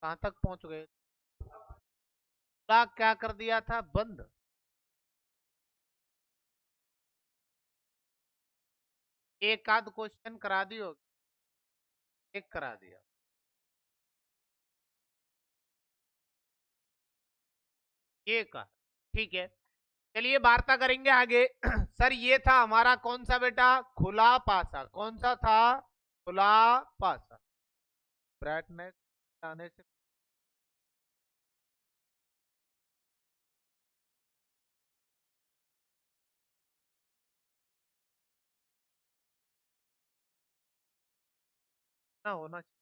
कहां तक पहुंच गए? खुला क्या कर दिया था? बंद। एक आध क्वेश्चन करा दियो, एक करा दिया। ये का ठीक है। चलिए वार्ता करेंगे आगे। सर ये था हमारा कौन सा बेटा? खुला पासा। कौन सा था? खुला पासा। ब्राइटनेस आने से ना होना चाहिए,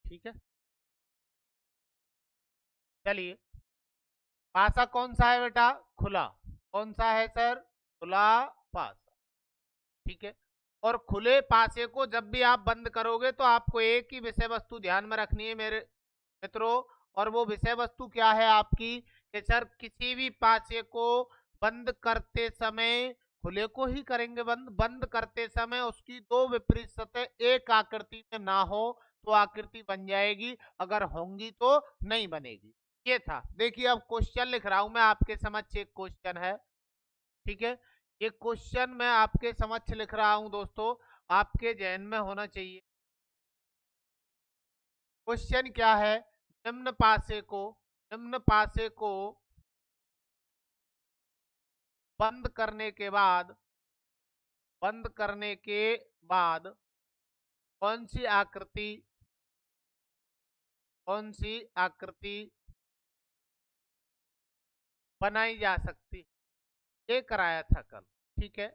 ठीक है। चलिए, पासा कौन सा है बेटा? खुला। कौन सा है सर? खुला पासा। ठीक है। और खुले पासे को जब भी आप बंद करोगे तो आपको एक ही विषय वस्तु ध्यान में रखनी है मेरे मित्रों। और वो विषय वस्तु क्या है आपकी? कि सर किसी भी पासे को बंद करते समय, खुले को ही करेंगे बंद, बंद करते समय उसकी दो विपरीत सतह एक आकृति में ना हो तो आकृति बन जाएगी, अगर होंगी तो नहीं बनेगी। ये था। देखिए अब क्वेश्चन लिख रहा हूं मैं आपके समक्ष, एक क्वेश्चन है, ठीक है। ये क्वेश्चन मैं आपके समक्ष लिख रहा हूं दोस्तों, आपके जहन में होना चाहिए। क्वेश्चन क्या है? निम्न पासे को बंद करने के बाद, बंद करने के बाद कौन सी आकृति, कौन सी आकृति बनाई जा सकती है? ये कराया था कल, ठीक है।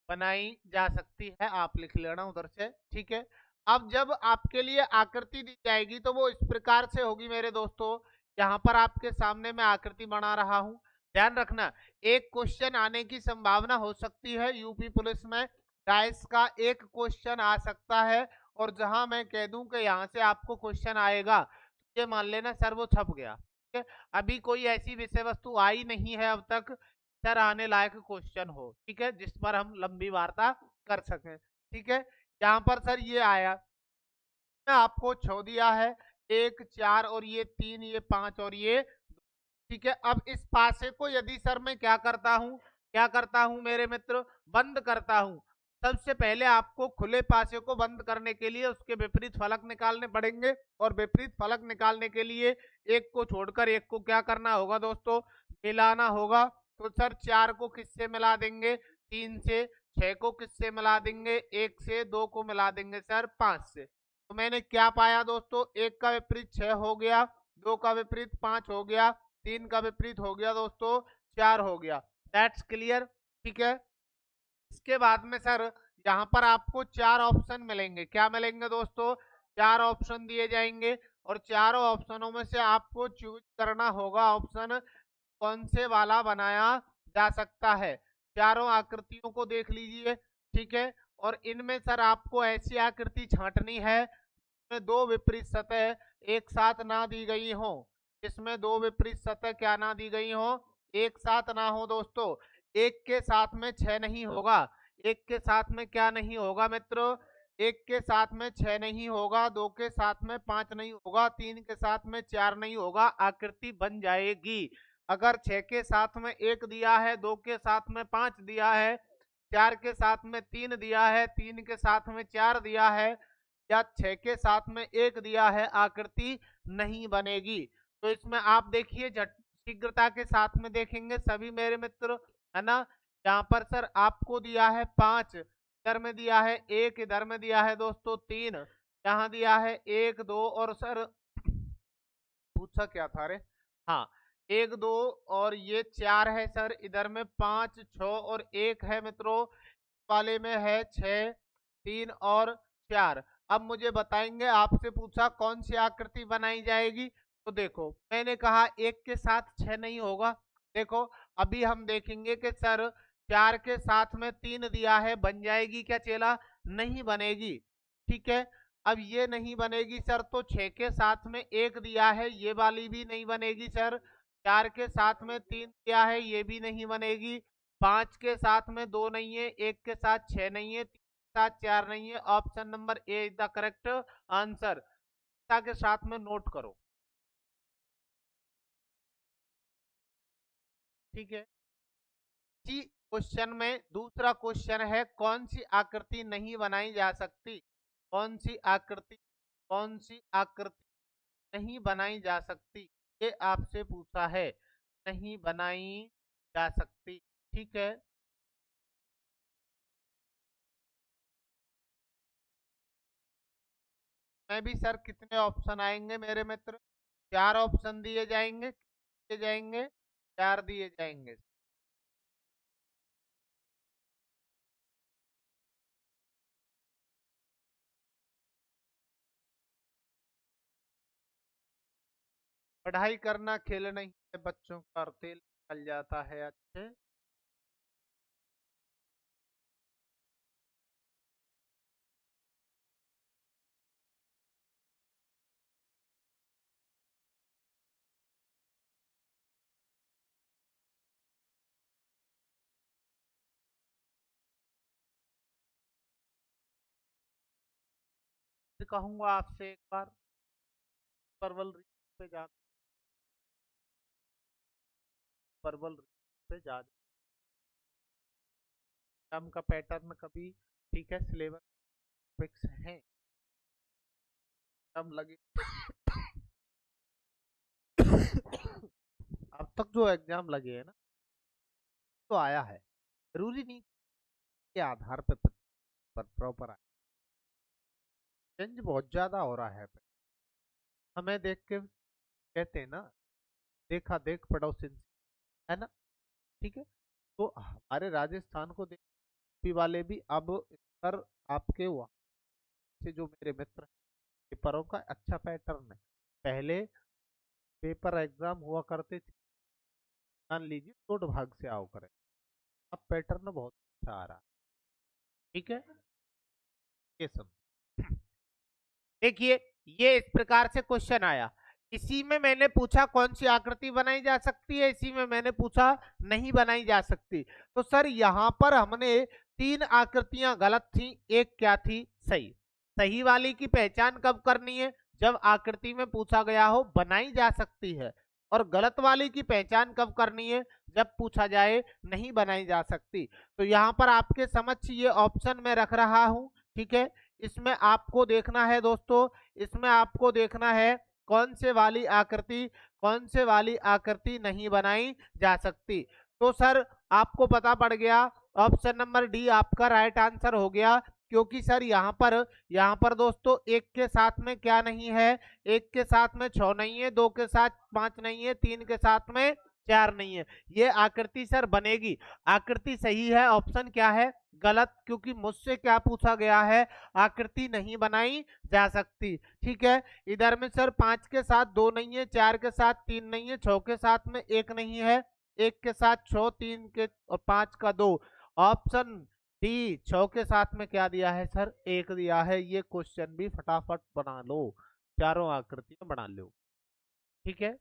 बनाई जा सकती है, आप लिख लेना उधर से, ठीक है। अब जब आपके लिए आकृति दी जाएगी तो वो इस प्रकार से होगी मेरे दोस्तों। यहाँ पर आपके सामने मैं आकृति बना रहा हूं, ध्यान रखना। एक क्वेश्चन आने की संभावना हो सकती है यूपी पुलिस में, डाइस का एक क्वेश्चन आ सकता है। और जहां मैं कह दूं कि यहाँ से आपको क्वेश्चन आएगा तो ये मान लेना सर वो छप गया, ठीक है। अभी कोई ऐसी विषय वस्तु आई नहीं है अब तक सर आने लायक क्वेश्चन हो, ठीक है, जिस पर हम लंबी वार्ता कर सकें, ठीक है। यहाँ पर सर ये आया, आपको छो दिया है, एक चार और ये तीन, ये पांच और ये, ठीक है। अब इस पासे को यदि सर मैं क्या करता हूं, क्या करता हूं मेरे मित्र? बंद करता हूं। सबसे पहले आपको खुले पासे को बंद करने के लिए उसके विपरीत फलक निकालने पड़ेंगे, और विपरीत फलक निकालने के लिए एक को छोड़कर एक को क्या करना होगा दोस्तों? मिलाना होगा। तो सर चार को किससे मिला देंगे? तीन से। छह को किससे मिला देंगे? एक से। दो को मिला देंगे सर पांच से। तो मैंने क्या पाया दोस्तों? एक का विपरीत छह हो गया, दो का विपरीत पांच हो गया, तीन का विपरीत हो गया दोस्तों चार हो गया। दैट्स क्लियर, ठीक है। इसके बाद में सर यहाँ पर आपको चार ऑप्शन मिलेंगे। क्या मिलेंगे दोस्तों? चार ऑप्शन दिए जाएंगे, और चारों ऑप्शनों में से आपको चूज करना होगा ऑप्शन कौन से वाला बनाया जा सकता है। चारों आकृतियों को देख लीजिए, ठीक है। और इनमें सर आपको ऐसी आकृति छांटनी है जिसमें दो विपरीत सतह एक साथ ना दी गई हो, जिसमें दो विपरीत सतह क्या ना दी गई हो? एक साथ ना हो दोस्तों। एक के साथ में छह नहीं होगा, एक के साथ में क्या नहीं होगा मित्रों? एक के साथ में छह नहीं होगा, दो के साथ में पांच नहीं होगा, तीन के साथ में चार नहीं होगा, आकृति बन जाएगी। अगर छह के साथ में एक दिया है, दो के साथ में पांच दिया है, चार के साथ में तीन दिया है, तीन के साथ में चार दिया है, या छह के साथ में एक दिया है, आकृति नहीं बनेगी। तो इसमें आप देखिए झट शीघ्रता के साथ में देखेंगे सभी मेरे मित्र, है ना। यहाँ पर सर आपको दिया है पांच, इधर में दिया है एक, इधर में दिया है दोस्तों तीन, यहाँ दिया है एक दो, और सर पूछा क्या था रे? हाँ, एक दो और ये चार है सर, इधर में पांच छ और एक है मित्रों, वाले में है छह, तीन और चार। अब मुझे बताएंगे, आपसे पूछा कौन सी आकृति बनाई जाएगी, तो देखो मैंने कहा एक के साथ छह नहीं होगा। देखो अभी हम देखेंगे कि सर चार के साथ में तीन दिया है, बन जाएगी क्या चेला? नहीं बनेगी, ठीक है। अब ये नहीं बनेगी सर, तो छह के साथ में एक दिया है, ये वाली भी नहीं बनेगी सर। चार के साथ में तीन दिया है, ये भी नहीं बनेगी। पांच के साथ में दो नहीं है, एक के साथ छह नहीं है, साथ 4 नहीं है। Option number A is the correct answer. के साथ में नोट करो, ठीक है। इसी क्वेश्चन में दूसरा क्वेश्चन है, कौन सी आकृति नहीं बनाई जा सकती? कौन सी आकृति, कौन सी आकृति नहीं बनाई जा सकती, ये आपसे पूछा है। नहीं बनाई जा सकती, ठीक है। मैं भी सर, कितने ऑप्शन आएंगे मेरे मित्र? 4 ऑप्शन दिए जाएंगे, दिए जाएंगे, 4 दिए जाएंगे। पढ़ाई करना खेल नहीं है, बच्चों का तेल निकल जाता है अच्छे। कहूंगा आपसे एक बार, परवल पे जा, परवल पे जा, एग्जाम का पैटर्न कभी, ठीक है, सिलेबस फिक्स है, कब लगे। अब तक जो एग्जाम लगे हैं ना, तो आया है, जरूरी नहीं के आधार पर प्रॉपर आए। चेंज बहुत ज्यादा हो रहा है। हमें देख के कहते हैं ना, देखा देख पड़ोसिन से, है ना, ठीक है। तो हमारे राजस्थान को देख वाले भी अब कर, आपके वहाँ से जो मेरे मित्र हैं, पेपरों का अच्छा पैटर्न है। पहले पेपर एग्जाम हुआ करते थे, मान लीजिए 2 भाग से आओ करे, अब पैटर्न बहुत अच्छा आ रहा है, ठीक है। ये सब देखिए, ये इस प्रकार से क्वेश्चन आया। इसी में मैंने पूछा कौन सी आकृति बनाई जा सकती है, इसी में मैंने पूछा नहीं बनाई जा सकती। तो सर यहां पर हमने 3 आकृतियां गलत थी, एक क्या थी सही। सही वाली की पहचान कब करनी है? जब आकृति में पूछा गया हो बनाई जा सकती है। और गलत वाली की पहचान कब करनी है? जब पूछा जाए नहीं बनाई जा सकती। तो यहाँ पर आपके समक्ष ये ऑप्शन में रख रहा हूं, ठीक है। इसमें आपको देखना है दोस्तों, इसमें आपको देखना है कौन से वाली आकृति, कौन से वाली आकृति नहीं बनाई जा सकती। तो सर आपको पता पड़ गया, ऑप्शन नंबर डी आपका राइट आंसर हो गया। क्योंकि सर यहाँ पर दोस्तों एक के साथ में क्या नहीं है? एक के साथ में 6 नहीं है, 2 के साथ 5 नहीं है, 3 के साथ में 4 नहीं है। ये आकृति सर बनेगी। आकृति सही है, ऑप्शन क्या है? गलत। क्योंकि मुझसे क्या पूछा गया है? आकृति नहीं बनाई जा सकती, ठीक है। इधर में सर 5 के साथ 2 नहीं है, 4 के साथ 3 नहीं है, 6 के साथ में 1 नहीं है, 1 के साथ 6, 3 के और 5 का 2। ऑप्शन डी 6 के साथ में क्या दिया है सर? 1 दिया है। ये क्वेश्चन भी फटाफट बना लो, चारों आकृतियां बना लो, ठीक है।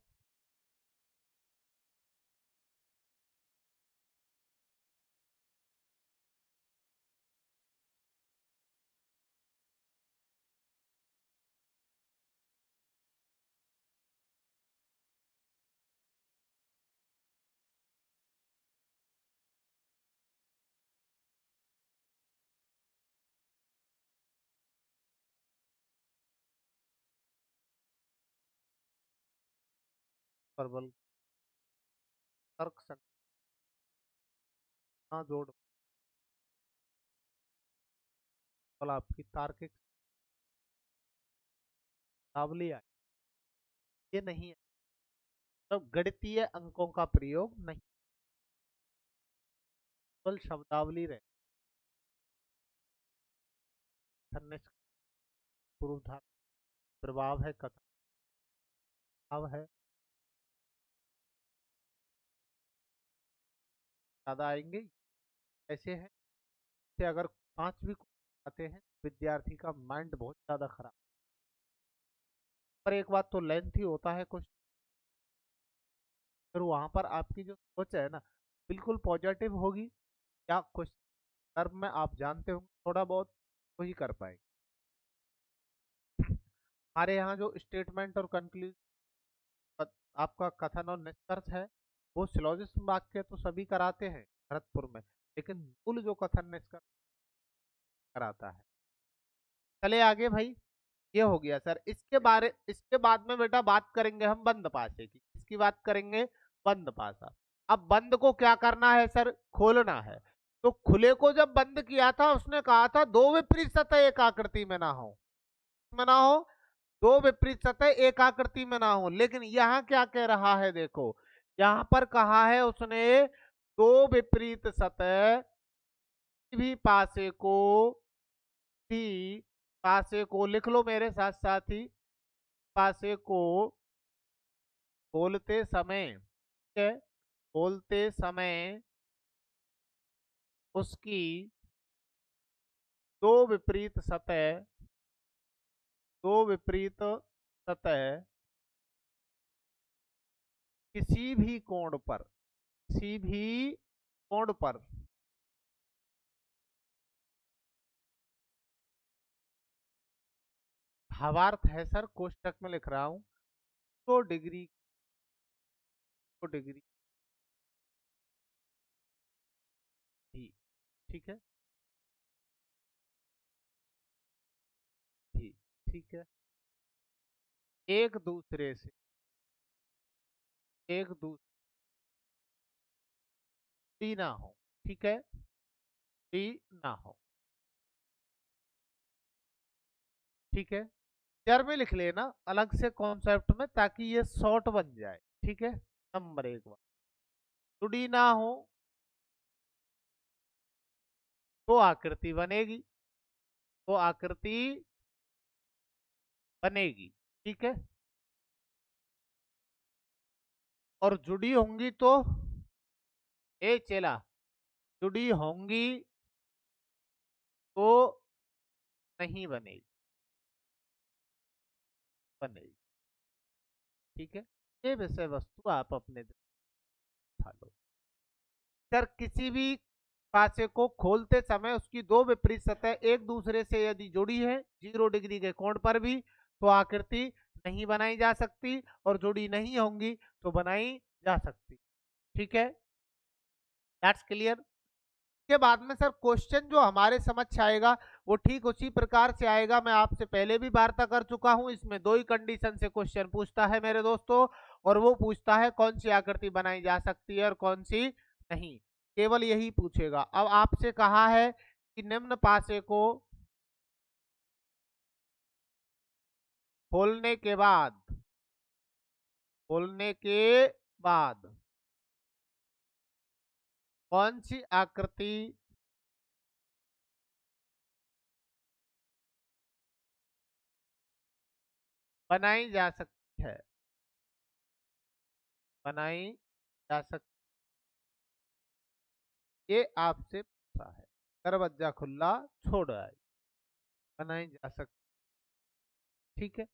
प्रबल तर्क संरचना जोड़ बल आपकी तार्किक शब्दावली है, ये नहीं है। तो गणितीय अंकों का प्रयोग नहीं, केवल शब्दावली रहे। पूर्वधार प्रभाव है, कथा भाव है, ज्यादा आएंगे। ऐसे है से अगर 5 भी आते हैं, विद्यार्थी का माइंड बहुत ज्यादा खराब। पर एक बात तो लेंथ ही होता है कुछ, फिर वहां पर आपकी जो सोच है ना, बिल्कुल पॉजिटिव होगी। या कुछ कर्म में आप जानते हो थोड़ा बहुत वही कर पाएंगे। हमारे यहाँ जो स्टेटमेंट और कंक्लूजन, आपका कथन और निष्कर्ष है, वो सिलोजिज्म वाक्य तो सभी कराते हैं भरतपुर में, लेकिन मूल जो कथन निष्कर्ष कराता है। चले आगे भाई, ये हो गया सर। इसके बाद में बेटा बात करेंगे हम बंद पासे की। इसकी बात करेंगे बंद पासा। अब बंद को क्या करना है सर? खोलना है। तो खुले को जब बंद किया था उसने कहा था दो विपरीत सतह एक आकृति में ना हो, दो विपरीत सतह एक आकृति में ना हो। लेकिन यहाँ क्या कह रहा है देखो, यहाँ पर कहा है उसने दो विपरीत सतह भी पासे को लिख लो मेरे साथ साथ ही, पासे को खोलते समय, ठीक है, खोलते समय उसकी दो विपरीत सतह किसी भी कोण पर भावार्थ है सर, कोष्टक में लिख रहा हूं, तो डिग्री भी, ठीक है भी, ठीक है, एक दूसरे ना हो, ठीक है, डी ना हो, ठीक है। यार में लिख लेना अलग से कॉन्सेप्ट में, ताकि ये शॉर्ट बन जाए, ठीक है। नंबर एक बार, जुड़ी ना हो तो आकृति बनेगी, ठीक है। और जुड़ी होंगी तो, ए चेला, जुड़ी होंगी तो नहीं बनेगी, ठीक है। ये विषय वस्तु आप अपने दिखा लो सर। किसी भी पासे को खोलते समय उसकी दो विपरीत सतह एक दूसरे से यदि जुड़ी है 0 डिग्री के कोण पर भी, तो आकृति नहीं बनाई जा सकती, और जुड़ी नहीं होंगी तो बनाई जा सकती, ठीक है। That's clear. के बाद में सर क्वेश्चन जो हमारे समक्ष आएगा वो ठीक उसी प्रकार से आएगा। मैं आपसे पहले भी वार्ता कर चुका हूं, इसमें दो ही कंडीशन से क्वेश्चन पूछता है मेरे दोस्तों, और वो पूछता है कौन सी आकृति बनाई जा सकती है और कौन सी नहीं, केवल यही पूछेगा। अब आपसे कहा है कि निम्न पासे को खोलने के बाद कौन सी आकृति बनाई जा सकती है, ये आपसे पूछा है। दरवाजा खुला छोड़ आए, बनाई जा सकती, ठीक है।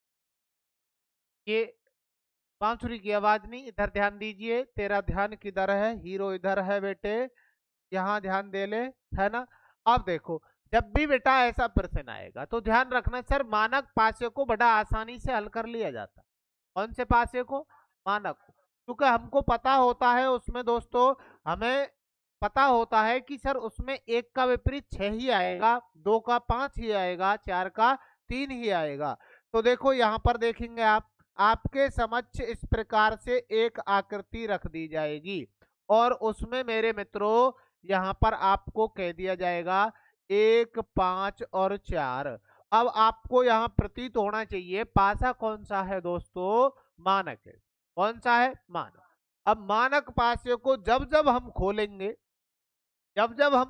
ये बांसुरी की आवाज नहीं, इधर ध्यान दीजिए, तेरा ध्यान किधर है, हीरो इधर है बेटे, यहाँ ध्यान दे ले, है ना। अब देखो, जब भी बेटा ऐसा प्रश्न आएगा तो ध्यान रखना सर, मानक पासे को बड़ा आसानी से हल कर लिया जाता है। कौन से पासे को? मानक को। क्योंकि हमको पता होता है उसमें दोस्तों, हमें पता होता है कि सर उसमें एक का विपरीत 6 ही आएगा, 2 का 5 ही आएगा, 4 का 3 ही आएगा। तो देखो यहाँ पर देखेंगे आप, आपके समक्ष इस प्रकार से एक आकृति रख दी जाएगी, और उसमें मेरे मित्रों यहाँ पर आपको कह दिया जाएगा 1, 5 और 4। अब आपको यहाँ प्रतीत होना चाहिए पासा कौन सा है दोस्तों? मानक है। कौन सा है? मानक। अब मानक पासे को जब जब हम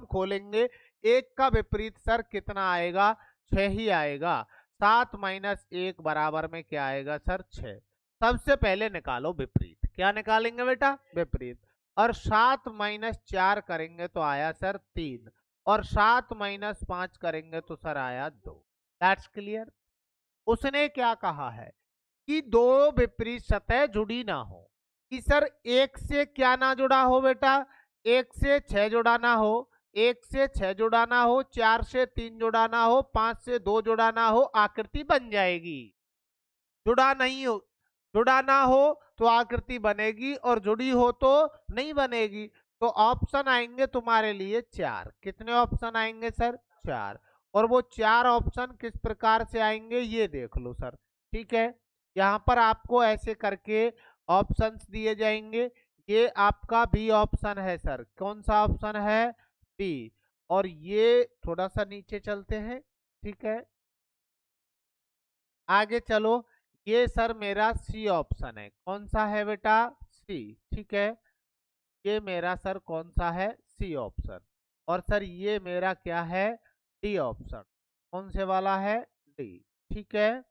खोलेंगे, एक का विपरीत सर कितना आएगा? 6 ही आएगा। 7 माइनस 1 बराबर में क्या आएगा सर? 6। सबसे पहले निकालो विपरीत। क्या निकालेंगे बेटा? विपरीत। और 7 माइनस 4 करेंगे तो आया सर 3, और 7 माइनस 5 करेंगे तो सर आया 2। That's clear. उसने क्या कहा है कि दो विपरीत सतह जुड़ी ना हो, कि सर एक से क्या ना जुड़ा हो बेटा? 1 से 6 जुड़ा ना हो, 1 से 6 जुड़ाना हो, 4 से 3 जुड़ाना हो, 5 से 2 जुड़ाना हो, आकृति बन जाएगी। जुड़ा नहीं हो, जुड़ा ना हो तो आकृति बनेगी और जुड़ी हो तो नहीं बनेगी। तो ऑप्शन आएंगे तुम्हारे लिए 4। कितने ऑप्शन आएंगे सर? 4। और वो 4 ऑप्शन किस प्रकार से आएंगे ये देख लो सर। ठीक है, यहाँ पर आपको ऐसे करके ऑप्शंस दिए जाएंगे। ये आपका बी ऑप्शन है सर। कौन सा ऑप्शन है? बी। और ये थोड़ा सा नीचे चलते हैं। ठीक है, आगे चलो। ये सर मेरा सी ऑप्शन है। कौन सा है बेटा? सी। ठीक है, ये मेरा सर कौन सा है? C option. और सर ये मेरा क्या है? D option. कौन से वाला है? डी। ठीक है,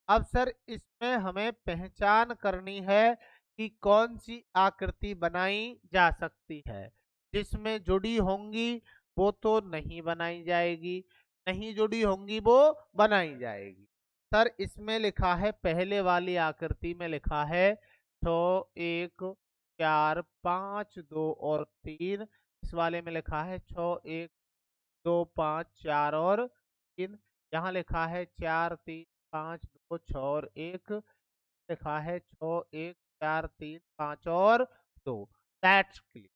अब सर इसमें हमें पहचान करनी है कि कौन सी आकृति बनाई जा सकती है। जिसमें जुड़ी होंगी वो तो नहीं बनाई जाएगी, नहीं जुड़ी होंगी वो बनाई जाएगी। सर इसमें लिखा है, पहले वाली आकृति में लिखा है 6 1 4 5 2 और 3। इस वाले में लिखा है 6 1 2 5 4 और 3। यहाँ लिखा है 4 3 5 2 6 और 1। लिखा है 6 1 4 3 5 और 2। That's clear.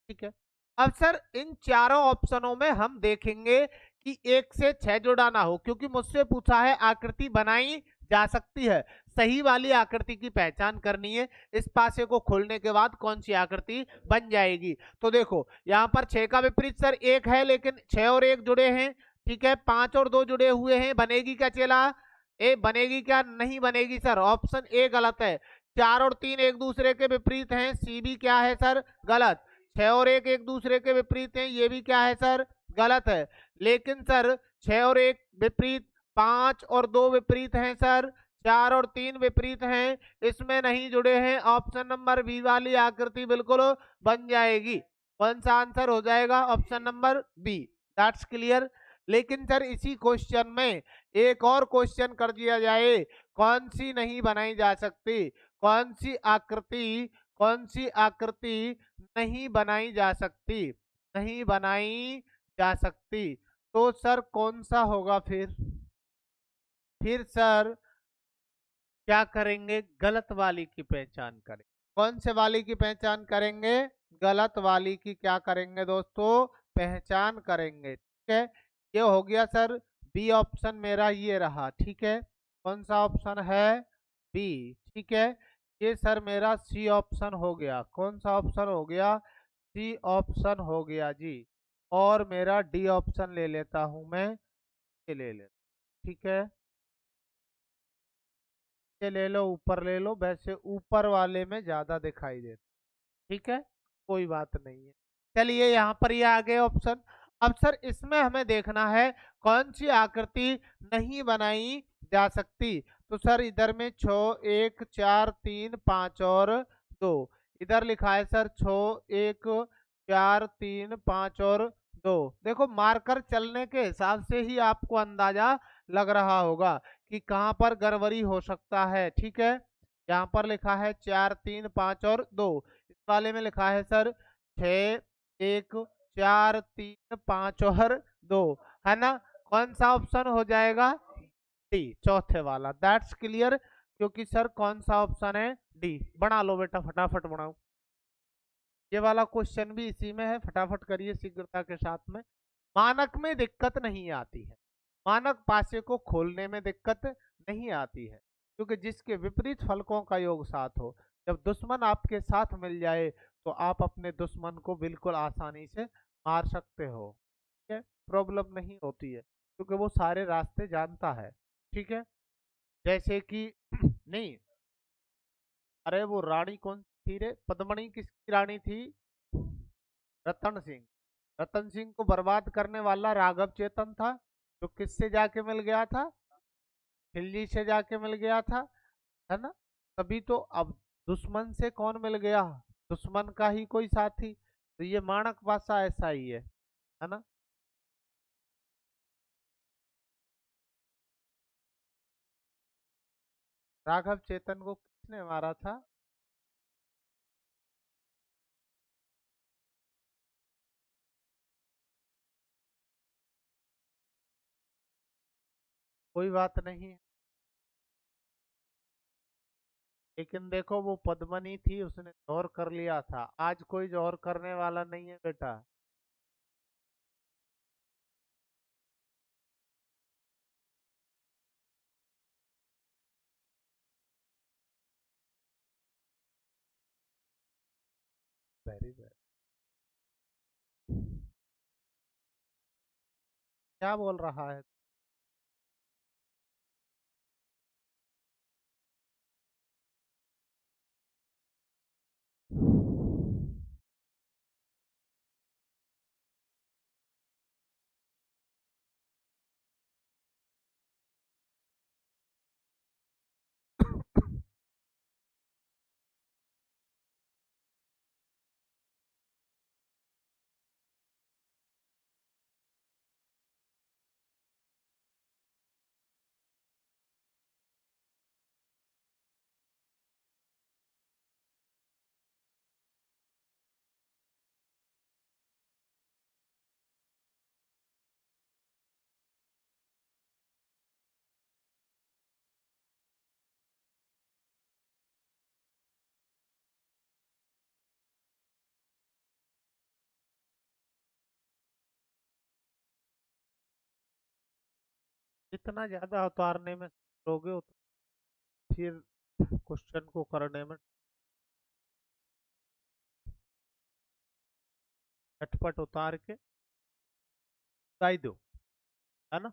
ठीक है, अब सर इन चारों ऑप्शनों में हम देखेंगे कि 1 से 6 जुड़ा ना हो, क्योंकि मुझसे पूछा है आकृति बनाई जा सकती है। सही वाली आकृति की पहचान करनी है। इस पासे को खोलने के बाद कौन सी आकृति बन जाएगी। तो देखो यहाँ पर 6 का विपरीत सर 1 है, लेकिन 6 और 1 जुड़े हैं। ठीक है, 5 और 2 जुड़े हुए हैं। बनेगी क्या चेला? ए बनेगी क्या? नहीं बनेगी सर, ऑप्शन ए गलत है। 4 और 3 एक दूसरे के विपरीत हैं, सी भी क्या है सर? गलत। 6 और 1 एक दूसरे के विपरीत हैं, ये भी क्या है सर? गलत है। लेकिन सर 6 और 1 विपरीत, 5 और 2 विपरीत हैं सर, 4 और 3 विपरीत हैं, इसमें नहीं जुड़े हैं। ऑप्शन नंबर बी वाली आकृति बिल्कुल बन जाएगी। कौन सा आंसर हो जाएगा? Option number B. That's clear. लेकिन सर इसी क्वेश्चन में एक और क्वेश्चन कर दिया जाए, कौन सी नहीं बनाई जा सकती, कौन सी आकृति, कौन सी आकृति नहीं बनाई जा सकती, नहीं बनाई जा सकती। तो सर कौन सा होगा फिर सर क्या करेंगे? गलत वाली की पहचान करें। कौन से वाली की पहचान करेंगे? गलत वाली की क्या करेंगे दोस्तों? पहचान करेंगे। ठीक है, ये हो गया सर बी ऑप्शन मेरा, ये रहा। ठीक है, कौन सा ऑप्शन है? बी। ठीक है, ये सर मेरा सी ऑप्शन हो गया। कौन सा ऑप्शन हो गया? सी ऑप्शन हो गया जी। और मेरा डी ऑप्शन ले लेता हूं मैं, ये ले लेता। ठीक है, ये ले लो, ऊपर ले लो, वैसे ऊपर वाले में ज्यादा दिखाई देता। ठीक है, कोई बात नहीं है। चलिए यहाँ पर ये आ गए ऑप्शन। अब सर इसमें हमें देखना है कौन सी आकृति नहीं बनाई जा सकती। तो सर इधर में 6 1 4 3 5 और 2, इधर लिखा है सर 6 1 4 3 5 और 2। देखो मार्कर चलने के हिसाब से ही आपको अंदाजा लग रहा होगा कि कहाँ पर गड़बड़ी हो सकता है। ठीक है, यहाँ पर लिखा है 4 3 5 और 2, इस वाले में लिखा है सर 6 1 4 3 5 और 2, है ना? कौन सा ऑप्शन हो जाएगा? डी, चौथे वाला। That's clear. क्योंकि सर कौन सा ऑप्शन है? डी। बना लो बेटा, फटाफट बनाओ। ये वाला क्वेश्चन भी इसी में है, फटाफट करिए शीघ्रता के साथ में। मानक में दिक्कत नहीं आती है, मानक पासे को खोलने में दिक्कत नहीं आती है, क्योंकि जिसके विपरीत फलकों का योग साथ हो, जब दुश्मन आपके साथ मिल जाए तो आप अपने दुश्मन को बिल्कुल आसानी से मार सकते हो। ठीक है, प्रॉब्लम नहीं होती है, क्योंकि वो सारे रास्ते जानता है। ठीक है, जैसे कि नहीं, अरे वो रानी कौन थी रे? पद्मणि किसकी रानी थी? रतन सिंह। रतन सिंह को बर्बाद करने वाला राघव चेतन था, जो किससे जाके मिल गया था? खिलजी से जाके मिल गया था, है ना? तभी तो अब दुश्मन से कौन मिल गया? दुश्मन का ही कोई साथी। तो ये माणक भाषा ऐसा ही है ना? राघव चेतन को किसने मारा था? कोई बात नहीं है। लेकिन देखो वो पद्मनी थी, उसने जोर कर लिया था, आज कोई जोर करने वाला नहीं है बेटा। Very very. क्या बोल रहा है? जितना ज्यादा उतारने में लोगे फिर क्वेश्चन को करने में झटपट उतार के बताई दो, है ना।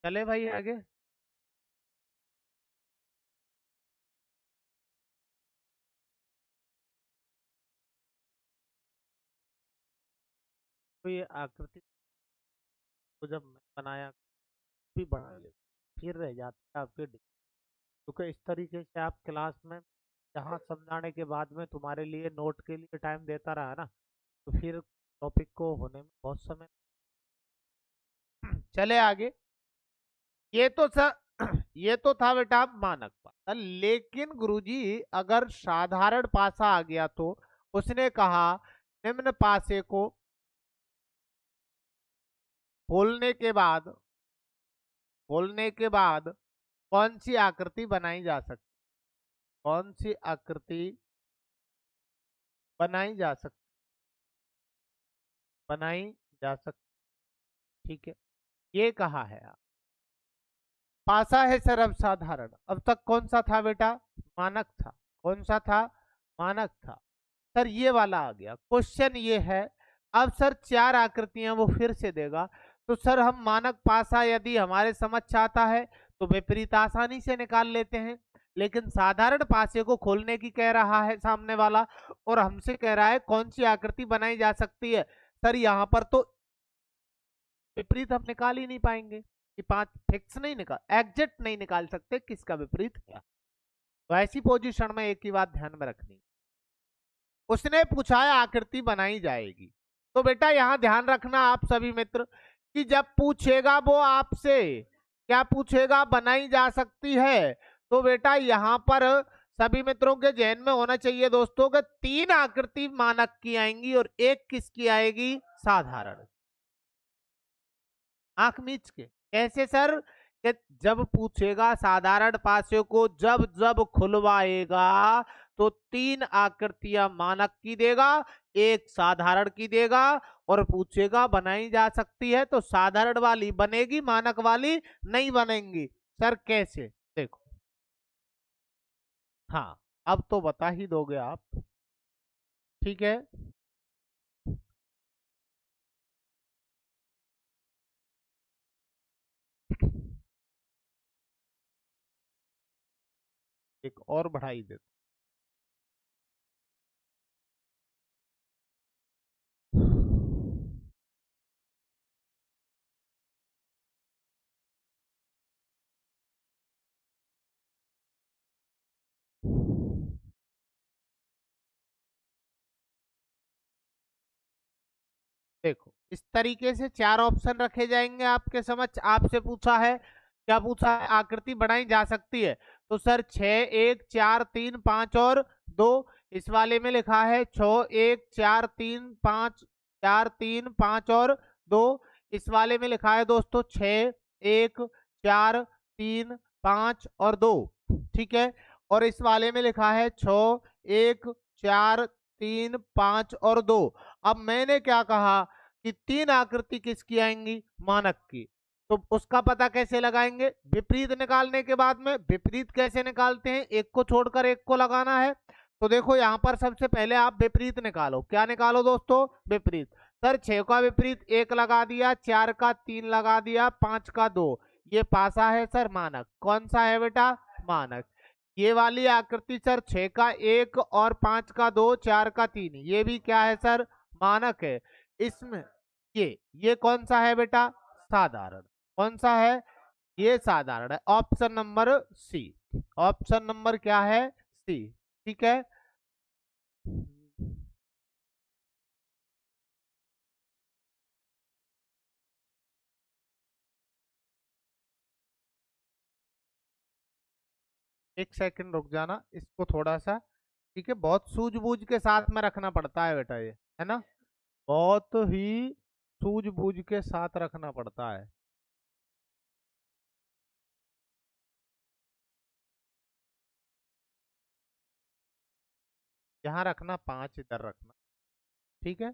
चले भाई आगे। तो ये आकृति को जब मैं बनाया भी बना ले, फिर रह जाती है आपके क्योंकि इस तरीके से आप क्लास में जहाँ समझाने के बाद में तुम्हारे लिए नोट के लिए टाइम देता रहा ना, तो फिर टॉपिक को होने में बहुत समय। चले आगे। ये तो सर ये तो था बेटा मानक पासा, लेकिन गुरुजी अगर साधारण पासा आ गया तो उसने कहा निम्न पासे को खोलने के बाद कौन सी आकृति बनाई जा सकती, कौन सी आकृति बनाई जा सकती, बनाई जा सकती। ठीक है, ये कहा है आप। पासा है सर अब साधारण, अब तक कौन सा था बेटा? मानक था। कौन सा था? मानक था। सर ये वाला आ गया। क्वेश्चन ये है, अब सर चार आकृतियां वो फिर से देगा, तो सर हम मानक पासा यदि हमारे समझ आता है तो विपरीत आसानी से निकाल लेते हैं, लेकिन साधारण पासे को खोलने की कह रहा है सामने वाला और हमसे कह रहा है कौन सी आकृति बनाई जा सकती है। सर यहाँ पर तो विपरीत हम निकाल ही नहीं पाएंगे, कि पांच फिक्स नहीं निकाल, एग्जैक्ट नहीं निकाल सकते किसका विपरीत क्या। तो ऐसी पोजीशन में एक ही बात ध्यान में रखनी, उसने पूछा है आकृति बनाई जाएगी, तो बेटा यहां ध्यान रखना आप सभी मित्र कि जब पूछेगा वो आपसे क्या पूछेगा, बनाई जा सकती है, तो बेटा यहां पर सभी मित्रों के जहन में होना चाहिए दोस्तों कि तीन आकृति मानक की आएंगी और एक किसकी आएगी? साधारण। आंख मीच के कैसे सर? कि जब पूछेगा साधारण पासे को जब जब खुलवाएगा तो तीन आकृतियां मानक की देगा, एक साधारण की देगा, और पूछेगा बनाई जा सकती है तो साधारण वाली बनेगी, मानक वाली नहीं बनेंगी। सर कैसे? देखो, हाँ अब तो बता ही दोगे आप। ठीक है, एक और बढ़ाई दे। देखो इस तरीके से चार ऑप्शन रखे जाएंगे आपके समझ, आपसे पूछा है क्या पूछा है? आकृति बनाई जा सकती है, तो सर 6 1 4 3 5 और 2। इस वाले में लिखा है 6 1 4 3 5, 4 3 5 और 2। इस वाले में लिखा है दोस्तों 6 1 4 3 5 और 2, ठीक है। और इस वाले में लिखा है 6 1 4 3 5 और 2। अब मैंने क्या कहा कि तीन आकृति किसकी आएंगी, मानक की। तो उसका पता कैसे लगाएंगे, विपरीत निकालने के बाद में। विपरीत कैसे निकालते हैं, एक को छोड़कर एक को लगाना है। तो देखो यहाँ पर सबसे पहले आप विपरीत निकालो। क्या निकालो दोस्तों, विपरीत। सर 6 का विपरीत 1 लगा दिया, 4 का 3 लगा दिया, 5 का 2। ये पासा है सर मानक। कौन सा है बेटा, मानक। ये वाली आकृति सर 6 का 1 और 5 का 2, 4 का 3, ये भी क्या है सर, मानक है। इसमें ये कौन सा है बेटा, साधारण। कौन सा है, ये साधारण है। Option number C. Option number क्या है, सी। ठीक है। एक सेकंड रुक जाना, इसको थोड़ा सा, ठीक है। बहुत सूझबूझ के साथ में रखना पड़ता है बेटा, ये है ना, बहुत ही सूझबूझ के साथ रखना पड़ता है। यहाँ रखना 5, इधर रखना, ठीक है।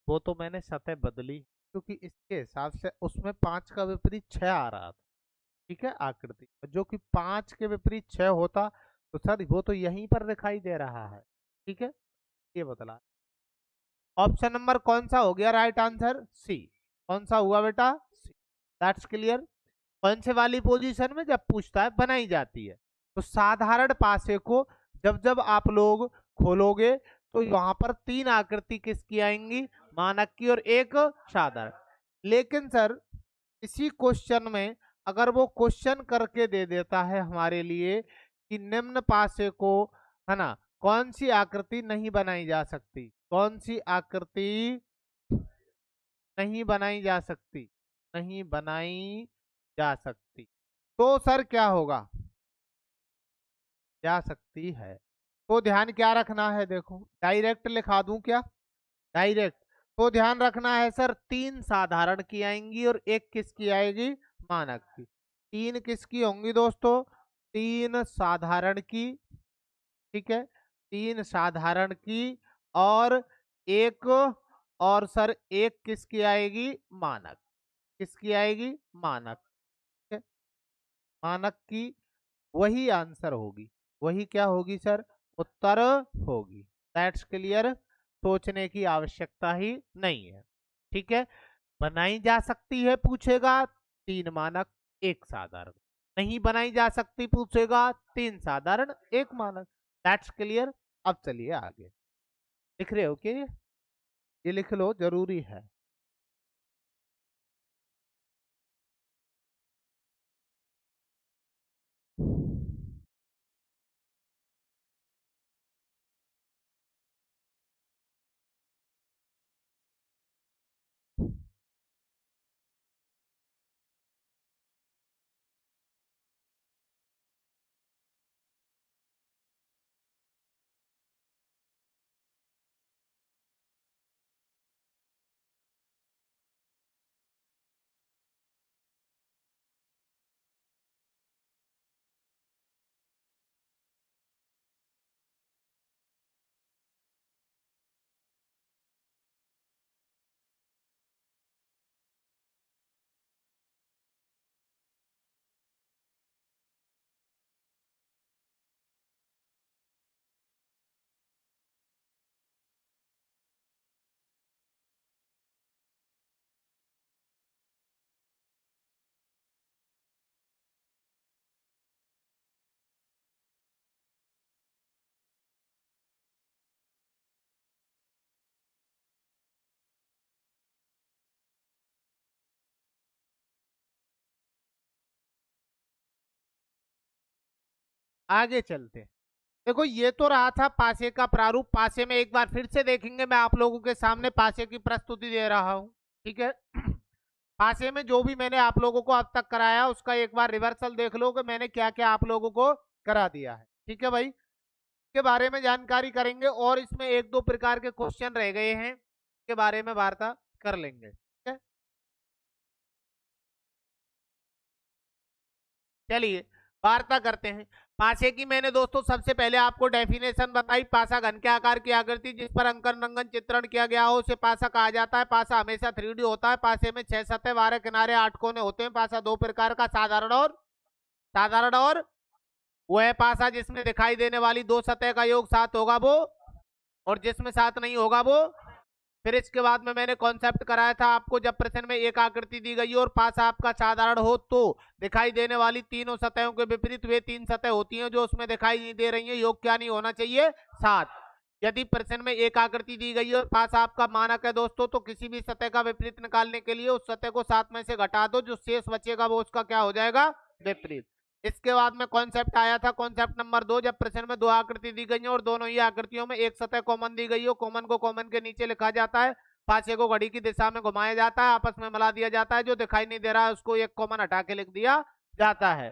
वो तो मैंने सतह बदली, क्योंकि इसके हिसाब से उसमें 5 का विपरीत 6 आ रहा था, ठीक है, आकृति जो कि 5 के विपरीत 6 होता, तो सर वो तो यहीं पर दिखाई दे रहा है, ठीक है। ये बदला। ऑप्शन नंबर कौन सा हो गया राइट आंसर, सी। कौन सा हुआ बेटा, सी। That's clear. कौन से वाली पोजीशन में, जब पूछता है बनाई जाती है। तो साधारण पासे को जब जब आप लोग खोलोगे तो वहां पर तीन आकृति किसकी आएंगी, मानक की और एक साधारण। लेकिन सर इसी क्वेश्चन में अगर वो क्वेश्चन करके दे देता है हमारे लिए कि निम्न पासे को, है ना, कौन सी आकृति नहीं बनाई जा सकती, कौन सी आकृति नहीं बनाई जा सकती, नहीं बनाई जा सकती, तो सर क्या होगा, जा सकती है। तो ध्यान क्या रखना है, देखो डायरेक्ट लिखा दूं क्या, डायरेक्ट। तो ध्यान रखना है सर, तीन साधारण की आएंगी और एक किसकी आएगी, मानक की। तीन किसकी होंगी दोस्तों, तीन साधारण की, ठीक है, तीन साधारण की, और एक, और सर एक किसकी आएगी, मानक। किसकी आएगी, मानक, ठीक है? मानक की वही आंसर होगी, वही क्या होगी सर, उत्तर होगी। That's clear. सोचने की आवश्यकता ही नहीं है, ठीक है। बनाई जा सकती है पूछेगा, तीन मानक एक साधारण। नहीं बनाई जा सकती पूछेगा, तीन साधारण एक मानक। That's clear. अब चलिए आगे, लिख रहे हो कि ये लिख लो, जरूरी है। आगे चलते हैं। देखो ये तो रहा था पासे का प्रारूप। पासे में एक बार फिर से देखेंगे, मैं आप लोगों के सामने पासे की प्रस्तुति दे रहा हूं, ठीक है। पासे में जो भी मैंने आप लोगों को अब तक कराया उसका एक बार रिवर्सल देख लो कि मैंने क्या क्या आप लोगों को करा दिया है, ठीक है भाई। के बारे में जानकारी करेंगे और इसमें एक दो प्रकार के क्वेश्चन रह गए हैं के बारे में वार्ता कर लेंगे। ठीक है, चलिए वार्ता करते हैं। पासे की मैंने दोस्तों सबसे पहले आपको डेफिनेशन बताई। पासा घन के आकार की आकृति जिस पर अंकन रंगन चित्रण किया गया हो उसे पासा कहा जाता है। पासा हमेशा 3D होता है। पासे में 6 सतह 12 किनारे 8 कोने होते हैं। पासा दो प्रकार का, साधारण और वो है पासा जिसमें दिखाई देने वाली दो सतह का योग 7 होगा वो, और जिसमें 7 नहीं होगा वो। फिर इसके बाद में मैंने कॉन्सेप्ट कराया था आपको, जब प्रश्न में एक आकृति दी गई और पासा आपका साधारण हो तो दिखाई देने वाली तीनों सतहों के विपरीत वे 3 सतह होती हैं जो उसमें दिखाई नहीं दे रही हैं, योग क्या नहीं होना चाहिए, 7। यदि प्रश्न में एक आकृति दी गई और पासा आपका मानक है दोस्तों, तो किसी भी सतह का विपरीत निकालने के लिए उस सतह को 7 में से घटा दो, जो शेष बचेगा वो उसका क्या हो जाएगा, विपरीत। इसके बाद में कॉन्सेप्ट आया था, कॉन्सेप्ट नंबर 2, जब प्रश्न में दो आकृति दी गई है और दोनों ही आकृतियों में एक सतह कॉमन दी गई हो, कॉमन को कॉमन के नीचे लिखा जाता है, पासे को घड़ी की दिशा में घुमाया जाता है, आपस में मिला दिया जाता है, जो दिखाई नहीं दे रहा है उसको एक कॉमन हटा के लिख दिया जाता है।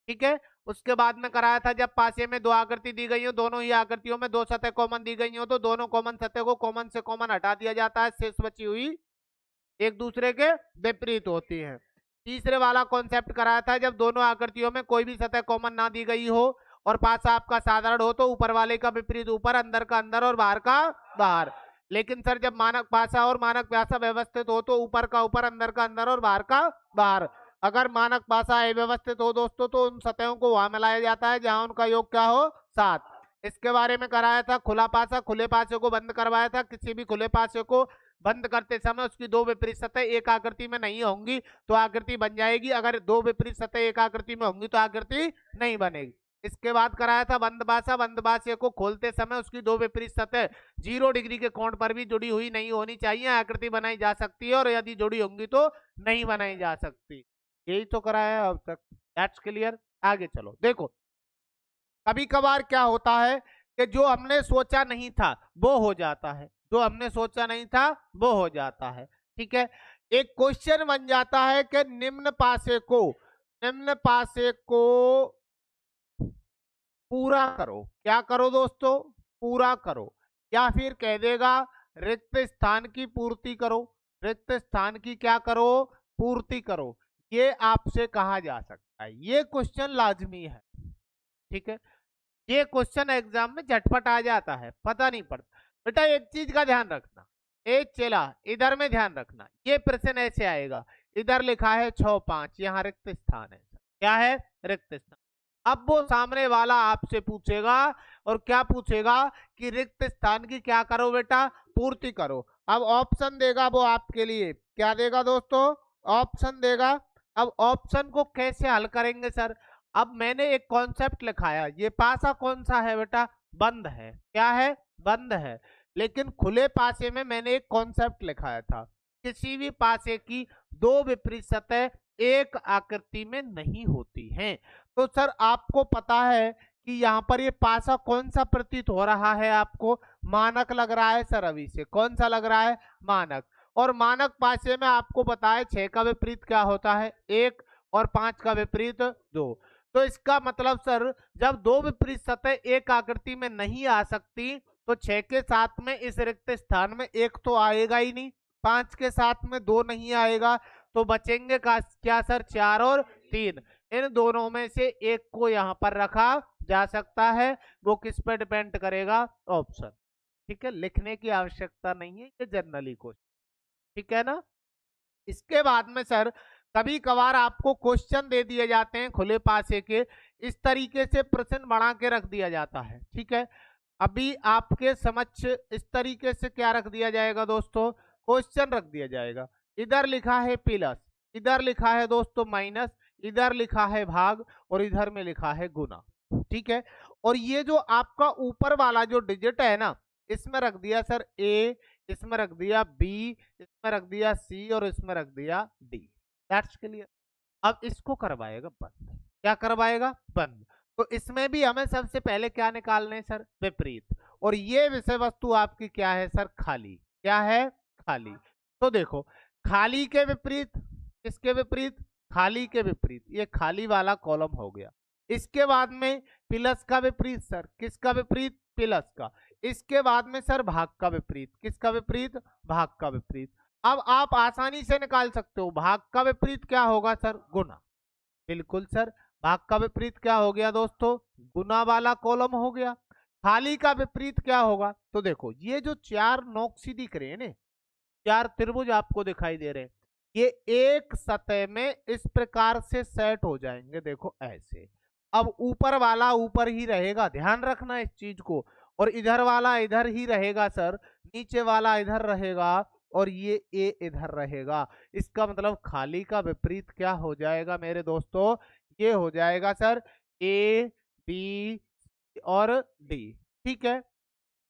ठीक है, उसके बाद में कराया था, जब पासे में दो आकृति दी गई हो, दोनों ही आकृतियों में दो सतह कॉमन दी गई हो, तो दोनों कॉमन सतह को कॉमन से कॉमन हटा दिया जाता है, शेष बची हुई एक दूसरे के विपरीत होती है। तीसरे वाला कॉन्सेप्ट कराया था, जब दोनों आकृतियों में कोई भी सतह कॉमन ना दी गई हो और पासा आपका साधारण हो तो ऊपर वाले का विपरीत ऊपर, अंदर का अंदर और बाहर का बाहर। लेकिन सर जब मानक पासा और मानक व्यासा व्यवस्थित हो तो ऊपर का ऊपर, अंदर का अंदर और बाहर का बाहर। अगर मानक पासा अव्यवस्थित हो दोस्तों तो उन सतहों को वहां मिलाया जाता है जहां उनका योग क्या हो, 7। इसके बारे में कराया था। खुला पासा, खुले पासे को बंद करवाया था। किसी भी खुले पासे को बंद करते समय उसकी दो विपरीत सतह एक आकृति में नहीं होंगी तो आकृति बन जाएगी, अगर दो विपरीत सतह एक आकृति में होंगी तो आकृति नहीं बनेगी। इसके बाद कराया था बंद पासा। बंद पासे को खोलते समय उसकी दो विपरीत सतह 0 डिग्री के कोण पर भी जुड़ी हुई नहीं होनी चाहिए, आकृति बनाई जा सकती है, और यदि जुड़ी होंगी तो नहीं बनाई जा सकती। यही तो कराया अब तक। That's clear. आगे चलो। देखो कभी कभार क्या होता है कि जो हमने सोचा नहीं था वो हो जाता है, जो हमने सोचा नहीं था वो हो जाता है। ठीक है, एक क्वेश्चन बन जाता है कि निम्न पासे को पूरा करो। क्या करो दोस्तों, पूरा करो। या फिर कह देगा रिक्त स्थान की पूर्ति करो, रिक्त स्थान की क्या करो, पूर्ति करो। ये आपसे कहा जा सकता है, ये क्वेश्चन लाजमी है। ठीक है, ये क्वेश्चन एग्जाम में झटपट आ जाता है, पता नहीं पड़ता। बेटा एक चीज का ध्यान रखना, एक चला इधर में ध्यान रखना, ये प्रश्न ऐसे आएगा, इधर लिखा है 6-5, यहाँ रिक्त स्थान है। क्या है, रिक्त स्थान। अब वो सामने वाला आपसे पूछेगा और क्या पूछेगा कि रिक्त स्थान की क्या करो बेटा, पूर्ति करो। अब ऑप्शन देगा वो आपके लिए, क्या देगा दोस्तों, ऑप्शन देगा। अब ऑप्शन को कैसे हल करेंगे सर, अब मैंने एक कॉन्सेप्ट लिखाया, ये पासा कौन सा है बेटा, बंद है। क्या है, बंद है। लेकिन खुले पासे में मैंने एक कॉन्सेप्ट लिखाया था, किसी भी पासे की दो विपरीत सतह एक आकृति में नहीं होती हैं। तो सर आपको पता है कि यहाँ पर ये पासा कौन सा प्रतीत हो रहा है, आपको मानक लग रहा है सर, अभी से कौन सा लग रहा है, मानक। और मानक पासे में आपको पता है 6 का विपरीत क्या होता है, 1, और 5 का विपरीत 2। तो इसका मतलब सर जब दो विपरीत सतह एक आकृति में नहीं आ सकती तो 6 के साथ में इस रिक्त स्थान में 1 तो आएगा ही नहीं, 5 के साथ में 2 नहीं आएगा, तो बचेंगे क्या सर, 4 और 3। इन दोनों में से एक को यहाँ पर रखा जा सकता है, वो किस पर डिपेंड करेगा, ऑप्शन। ठीक है, लिखने की आवश्यकता नहीं है, ये जनरली क्वेश्चन। ठीक है ना। इसके बाद में सर कभी कभार आपको क्वेश्चन दे दिए जाते हैं खुले पासे के, इस तरीके से प्रश्न बना के रख दिया जाता है। ठीक है, अभी आपके समक्ष इस तरीके से क्या रख दिया जाएगा दोस्तों, क्वेश्चन रख दिया जाएगा। इधर लिखा है प्लस, इधर लिखा है दोस्तों माइनस, इधर लिखा है भाग, और इधर में लिखा है गुना। ठीक है, और ये जो आपका ऊपर वाला जो डिजिट है ना, इसमें रख दिया सर ए, इसमें रख दिया बी, इसमें रख दिया सी, और इसमें रख दिया डी। That's clear. अब इसको करवाएगा बंद। क्या करवाएगा, बंद। तो इसमें भी हमें सबसे पहले क्या निकालने सर, विपरीत। और ये विषय वस्तु आपकी क्या है सर, खाली। क्या है, खाली। तो देखो खाली के विपरीत, किसके विपरीत, खाली के विपरीत, ये खाली वाला कॉलम हो गया। इसके बाद में प्लस का विपरीत सर, किसका विपरीत, प्लस का। इसके बाद में सर भाग का विपरीत, किसका विपरीत, भाग का विपरीत। अब आप आसानी से निकाल सकते हो, भाग का विपरीत क्या होगा सर, गुना। बिल्कुल सर, भाग का विपरीत क्या हो गया दोस्तों, गुना वाला कॉलम हो गया। खाली का विपरीत क्या होगा, तो देखो ये जो चार नोक सी दिख रहे हैं ना, चार त्रिभुज आपको दिखाई दे रहे हैं, ये एक सतह में इस प्रकार से सेट हो जाएंगे, देखो ऐसे। अब ऊपर वाला ऊपर ही रहेगा, ध्यान रखना इस चीज को, और इधर वाला इधर ही रहेगा सर, नीचे वाला इधर रहेगा, और ये ए इधर रहेगा। इसका मतलब खाली का विपरीत क्या हो जाएगा मेरे दोस्तों, ये हो जाएगा सर ए बी और डी, ठीक है,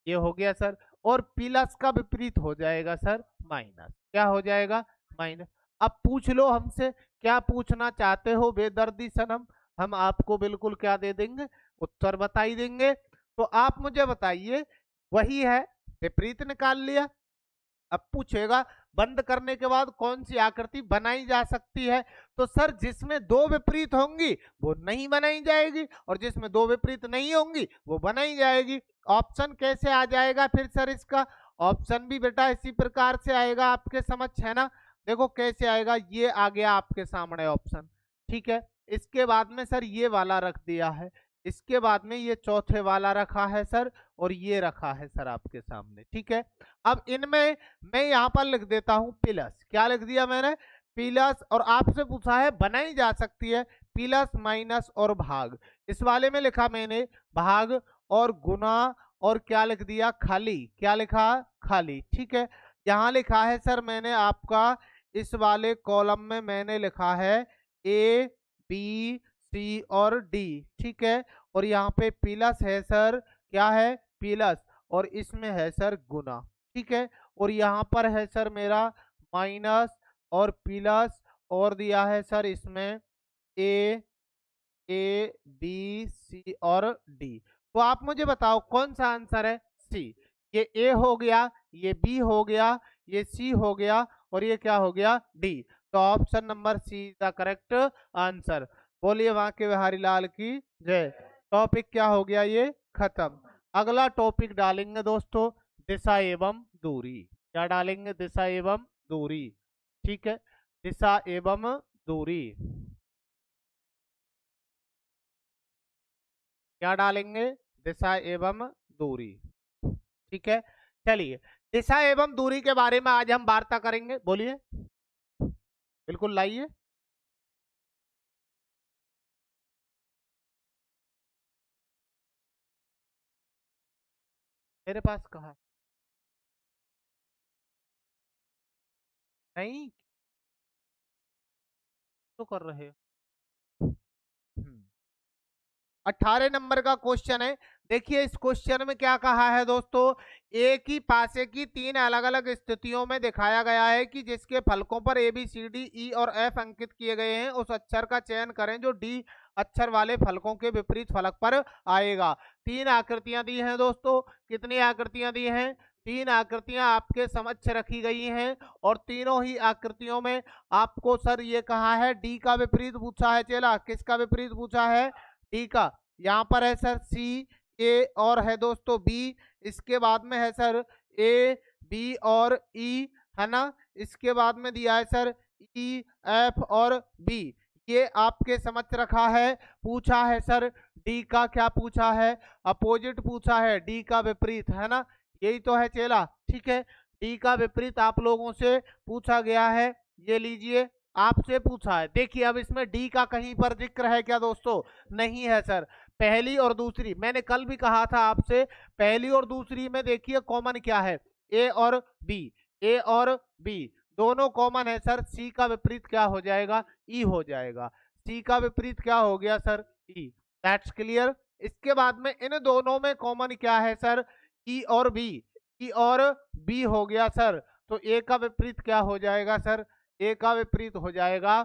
ये हो गया सर। और प्लस का विपरीत हो जाएगा सर माइनस, क्या हो जाएगा, माइनस। अब पूछ लो हमसे, क्या पूछना चाहते हो बेदर्दी सनम, हम आपको बिल्कुल क्या दे देंगे, उत्तर बता ही देंगे। तो आप मुझे बताइए, वही है, विपरीत निकाल लिया। अब पूछेगा बंद करने के बाद कौन सी आकृति बनाई जा सकती है, तो सर जिसमें दो विपरीत होंगी वो नहीं बनाई जाएगी, और जिसमें दो विपरीत नहीं होंगी वो बनाई जाएगी। ऑप्शन कैसे आ जाएगा फिर सर इसका, ऑप्शन भी बेटा इसी प्रकार से आएगा आपके समक्ष, है ना। देखो कैसे आएगा, ये आ गया आपके सामने ऑप्शन, ठीक है। इसके बाद में सर ये वाला रख दिया है, इसके बाद में ये चौथे वाला रखा है सर, और ये रखा है सर आपके सामने, ठीक है। अब इनमें मैं यहाँ पर लिख देता हूं प्लस, क्या लिख दिया मैंने, प्लस, और आपसे पूछा है बनाई जा सकती है, प्लस माइनस और भाग। इस वाले में लिखा मैंने भाग और गुना, और क्या लिख दिया, खाली, क्या लिखा, खाली, ठीक है। यहाँ लिखा है सर मैंने आपका, इस वाले कॉलम में मैंने लिखा है ए बी सी और डी, ठीक है। और यहाँ पे प्लस है सर, क्या है, प्लस, और इसमें है सर गुना, ठीक है। और यहाँ पर है सर मेरा माइनस और प्लस, और दिया है सर इसमें ए बी सी और डी। तो आप मुझे बताओ कौन सा आंसर है, सी। ये ए हो गया, ये बी हो गया, ये सी हो गया, और ये क्या हो गया, डी। तो option number see the correct answer. बोलिए वहां के बिहारी लाल की जय। टॉपिक क्या हो गया, ये खत्म। अगला टॉपिक डालेंगे दोस्तों, दिशा एवं दूरी। क्या डालेंगे, दिशा एवं दूरी, ठीक है, दिशा एवं दूरी, क्या डालेंगे, दिशा एवं दूरी, ठीक है। चलिए, दिशा एवं दूरी के बारे में आज हम वार्ता करेंगे, बोलिए, बिल्कुल लाइए। मेरे पास कहा है, नहीं तो कर रहे हो। 18 नंबर का क्वेश्चन है। देखिए इस क्वेश्चन में क्या कहा है दोस्तों, एक ही पासे की तीन अलग अलग स्थितियों में दिखाया गया है कि जिसके फलकों पर ए बी सी डी ई और एफ अंकित किए गए हैं, उस अक्षर का चयन करें जो डी अक्षर वाले फलकों के विपरीत फलक पर आएगा। तीन आकृतियां दी हैं दोस्तों, कितनी आकृतियां दी हैं, तीन आकृतियां आपके समक्ष रखी गई हैं, और तीनों ही आकृतियों में आपको सर ये कहा है डी का विपरीत पूछा है। चला किसका विपरीत पूछा है, डी का। यहाँ पर है सर सी, ए और है दोस्तों बी, इसके बाद में है सर ए बी और ई, है ना। इसके बाद में दिया है सर ई एफ और बी, ये आपके समझ रखा है। पूछा है सर डी का, क्या पूछा है, अपोजिट पूछा है, डी का विपरीत, है ना, यही तो है चेला, ठीक है। डी का विपरीत आप लोगों से पूछा गया है, ये लीजिए आपसे पूछा है। देखिए अब इसमें डी का कहीं पर जिक्र है क्या दोस्तों, नहीं है सर। पहली और दूसरी, मैंने कल भी कहा था आपसे, पहली और दूसरी में देखिए कॉमन क्या है, ए और बी, ए और बी दोनों कॉमन है सर। सी का विपरीत क्या हो जाएगा, ई हो जाएगा। सी का विपरीत क्या हो गया सर, ई, दैट्स क्लियर। इसके बाद में इन दोनों में कॉमन क्या है सर, ई और बी, ई और बी हो गया सर। तो ए का विपरीत क्या हो जाएगा सर, ए का विपरीत हो जाएगा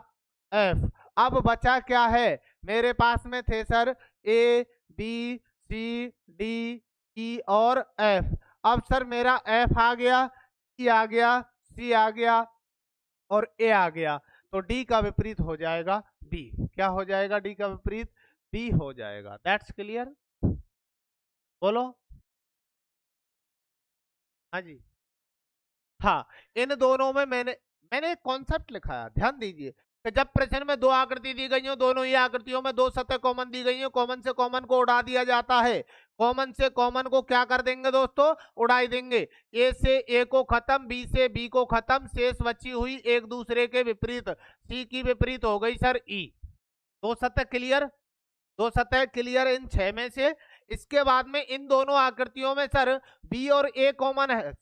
एफ। अब बचा क्या है, मेरे पास में थे sir A B C D E और एफ। अब सर मेरा एफ आ गया, ई आ गया, सी आ गया और ए आ गया, तो डी का विपरीत हो जाएगा बी। क्या हो जाएगा, डी का विपरीत बी हो जाएगा। दैट्स क्लियर, बोलो। हाँ जी, हाँ, इन दोनों में मैंने एक कॉन्सेप्ट लिखा है, ध्यान दीजिए कि जब प्रश्न में दो आकृति दी गई हो, दोनों ही आकृतियों में दो सतह कॉमन दी गई हो, कॉमन से कॉमन को उड़ा दिया जाता है। कॉमन से कॉमन को क्या कर देंगे दोस्तों? उड़ाई देंगे। ए से ए को खत्म, बी से बी को खत्म, शेष बची हुई एक दूसरे के विपरीत, सी की विपरीत हो गई सर ई। दो सतह क्लियर, दो सतह क्लियर इन 6 में से। इसके बाद में इन दोनों आकृतियों में सर बी और ए कॉमन है,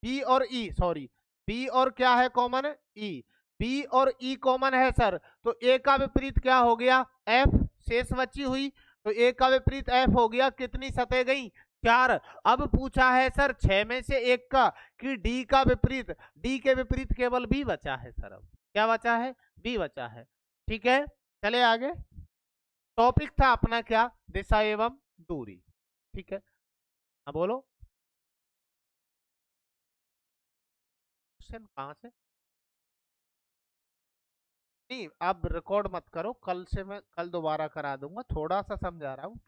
बी और ई, सॉरी, बी और क्या है कॉमन? ई। बी और ई कॉमन है सर, तो ए का विपरीत क्या हो गया? एफ। शेष बची हुई, तो ए का विपरीत एफ हो गया। कितनी सतह गई? 4। अब पूछा है सर 6 में से एक का कि डी का विपरीत, डी के विपरीत केवल बी बचा है सर। अब क्या बचा है? बी बचा है। ठीक है, चले आगे। टॉपिक था अपना क्या? दिशा एवं दूरी। ठीक है, हाँ बोलो। क्वेश्चन कहाँ से? नहीं, अब रिकॉर्ड मत करो, कल से मैं कल दोबारा करा दूंगा, थोड़ा सा समझा रहा हूँ।